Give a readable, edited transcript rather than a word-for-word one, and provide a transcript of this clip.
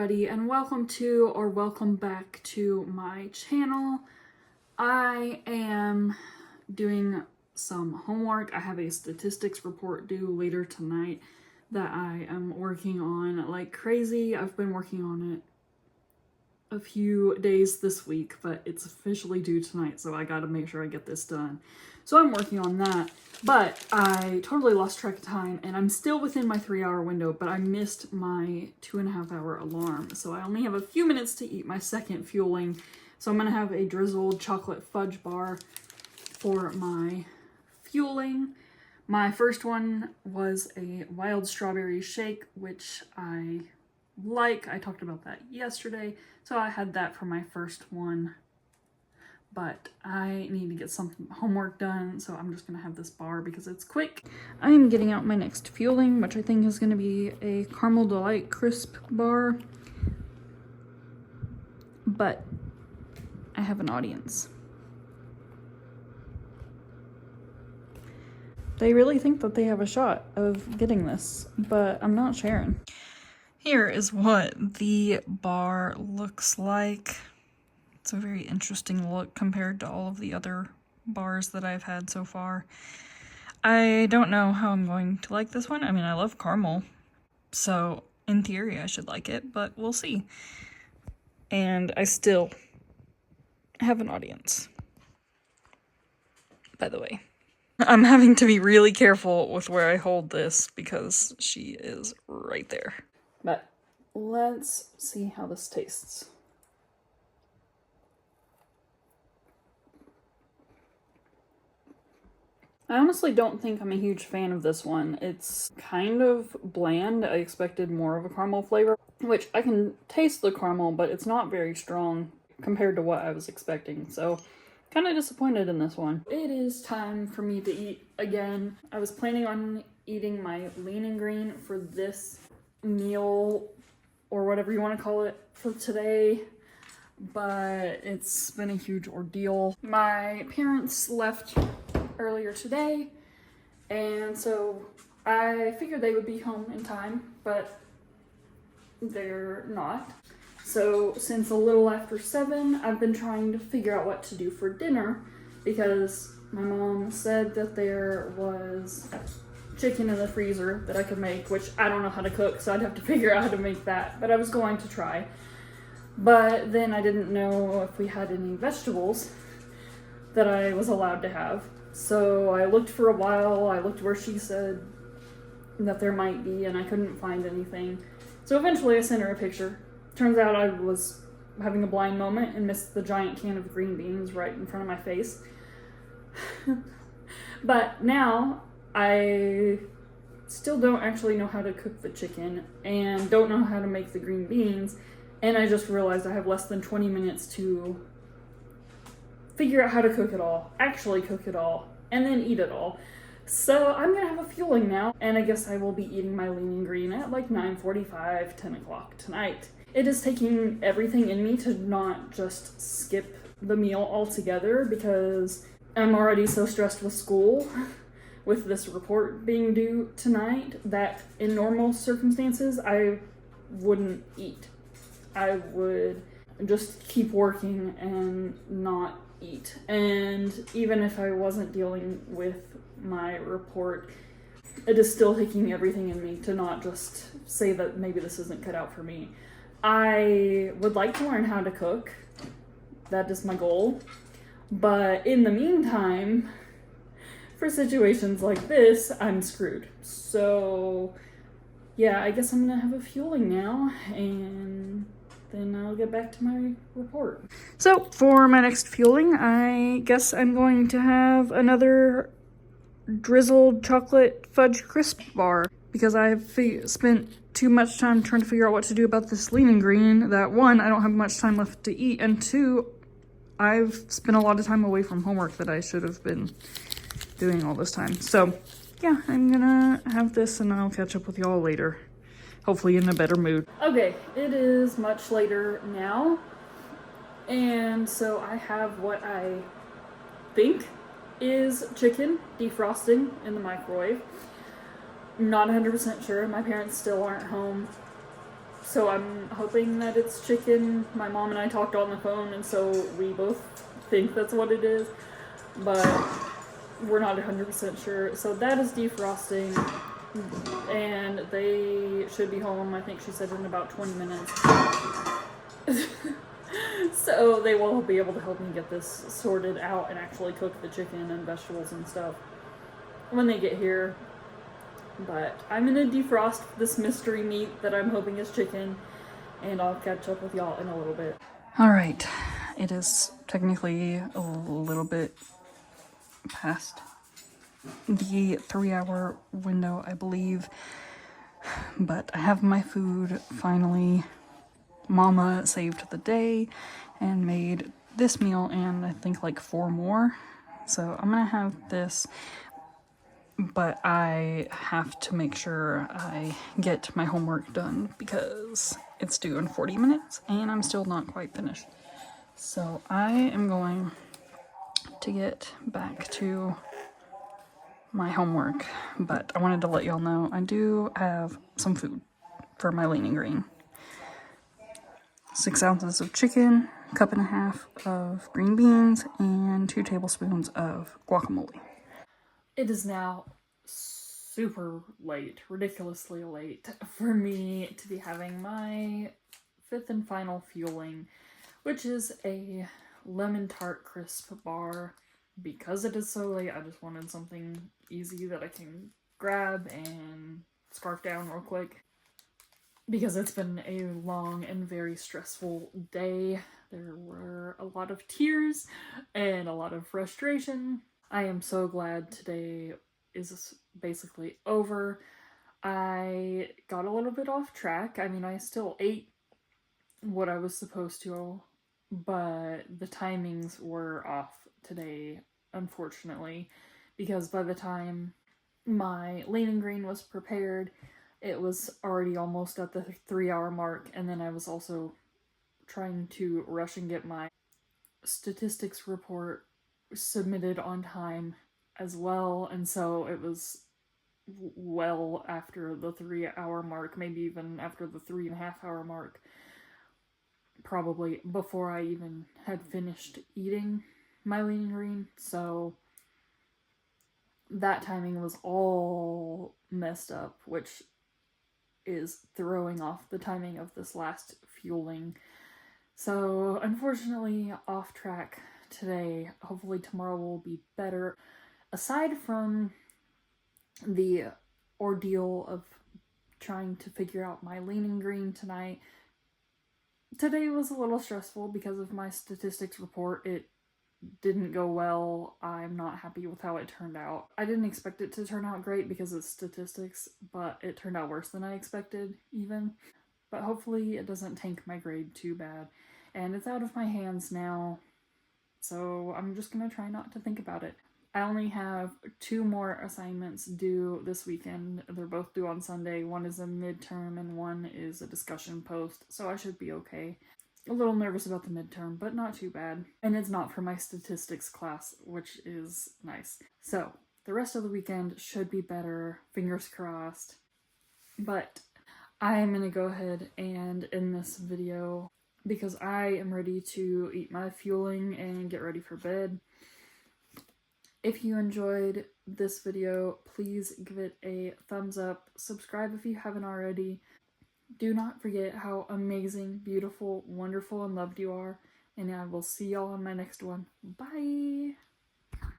everybody, and welcome back to my channel. I am doing some homework. I have a statistics report due later tonight that I am working on like crazy. I've been working on it a few days this week, but it's officially due tonight, so I gotta make sure I get this done. So I'm working on that, but I totally lost track of time, and I'm still within my 3-hour window, but I missed my 2.5-hour alarm, so I only have a few minutes to eat my second fueling. So I'm gonna have a drizzled chocolate fudge bar for my fueling. My first one was a wild strawberry shake, which I like. I talked about that yesterday, so I had that for my first one. But I need to get some homework done, so I'm just gonna have this bar because it's quick. I am getting out my next fueling, which I think is gonna be a Caramel Delight Crisp bar. But I have an audience. They really think that they have a shot of getting this, but I'm not sharing. Here is what the bar looks like. It's a very interesting look compared to all of the other bars that I've had so far. I don't know how I'm going to like this one. I mean, I love caramel, so in theory I should like it, but we'll see. And I still have an audience, by the way. I'm having to be really careful with where I hold this because she is right there. But let's see how this tastes. I honestly don't think I'm a huge fan of this one. It's kind of bland. I expected more of a caramel flavor, which I can taste the caramel, but it's not very strong compared to what I was expecting. So kind of disappointed in this one. It is time for me to eat again. I was planning on eating my lean and green for this meal, or whatever you want to call it, for today, but it's been a huge ordeal. My parents left earlier today, and so I figured they would be home in time, but they're not. So since a little after 7, I've been trying to figure out what to do for dinner because my mom said that there was chicken in the freezer that I could make, which I don't know how to cook, so I'd have to figure out how to make that, but I was going to try. But then I didn't know if we had any vegetables that I was allowed to have. So I looked for a while. I looked where she said that there might be, and I couldn't find anything. So eventually I sent her a picture. Turns out I was having a blind moment and missed the giant can of green beans right in front of my face. But now I still don't actually know how to cook the chicken and don't know how to make the green beans. And I just realized I have less than 20 minutes to figure out how to cook it all, actually cook it all, and then eat it all. So I'm gonna have a fueling now, and I guess I will be eating my lean and green at like 9:45, 10 o'clock tonight. It is taking everything in me to not just skip the meal altogether because I'm already so stressed with school, with this report being due tonight, that in normal circumstances I wouldn't eat. I would just keep working and not eat. And even if I wasn't dealing with my report, it is still taking everything in me to not just say that maybe this isn't cut out for me. I would like to learn how to cook. That is my goal. But in the meantime, for situations like this, I'm screwed. So yeah, I guess I'm gonna have a fueling now, and then I'll get back to my report. So for my next fueling, I guess I'm going to have another drizzled chocolate fudge crisp bar because I've spent too much time trying to figure out what to do about this lean and green that 1, I don't have much time left to eat, and 2, I've spent a lot of time away from homework that I should have been doing all this time. So yeah, I'm gonna have this and I'll catch up with y'all later. Hopefully in a better mood. Okay, it is much later now, and so I have what I think is chicken defrosting in the microwave. Not 100% sure. My parents still aren't home, So I'm hoping that it's chicken. My mom and I talked on the phone, and so we both think that's what it is, but we're not 100% sure. So that is defrosting, and they should be home, I think she said, in about 20 minutes. So they will be able to help me get this sorted out and actually cook the chicken and vegetables and stuff when they get here. But I'm gonna defrost this mystery meat that I'm hoping is chicken, and I'll catch up with y'all in a little bit. Alright, it is technically a little bit past the 3-hour window, I believe, but I have my food finally. Mama saved the day and made this meal and I think like 4 more. So I'm gonna have this, but I have to make sure I get my homework done because it's due in 40 minutes and I'm still not quite finished. So I am going to get back to my homework, but I wanted to let y'all know I do have some food for my lean and green. 6 ounces of chicken, 1.5 cups of green beans, and 2 tablespoons of guacamole. It is now super late, ridiculously late, for me to be having my 5th and final fueling, which is a lemon tart crisp bar. Because it is so late, I just wanted something easy that I can grab and scarf down real quick. Because it's been a long and very stressful day. There were a lot of tears and a lot of frustration. I am so glad today is basically over. I got a little bit off track. I mean, I still ate what I was supposed to, but the timings were off today, unfortunately, because by the time my lean and green was prepared, it was already almost at the 3-hour mark, and then I was also trying to rush and get my statistics report submitted on time as well, and so it was well after the 3-hour mark, maybe even after the 3.5-hour mark, probably before I even had finished eating my lean and green. So that timing was all messed up, which is throwing off the timing of this last fueling. So unfortunately, off track today. Hopefully tomorrow will be better. Aside from the ordeal of trying to figure out my lean and green tonight, today was a little stressful because of my statistics report. It didn't go well. I'm not happy with how it turned out. I didn't expect it to turn out great because it's statistics, but it turned out worse than I expected even. But hopefully it doesn't tank my grade too bad. And it's out of my hands now, so I'm just gonna try not to think about it. I only have 2 more assignments due this weekend. They're both due on Sunday. One is a midterm and one is a discussion post, so I should be okay. A little nervous about the midterm, but not too bad. And it's not for my statistics class, which is nice. So, the rest of the weekend should be better, fingers crossed. But I'm gonna go ahead and end this video because I am ready to eat my fueling and get ready for bed. If you enjoyed this video, please give it a thumbs up. Subscribe if you haven't already. Do not forget how amazing, beautiful, wonderful, and loved you are. And I will see y'all on my next one. Bye!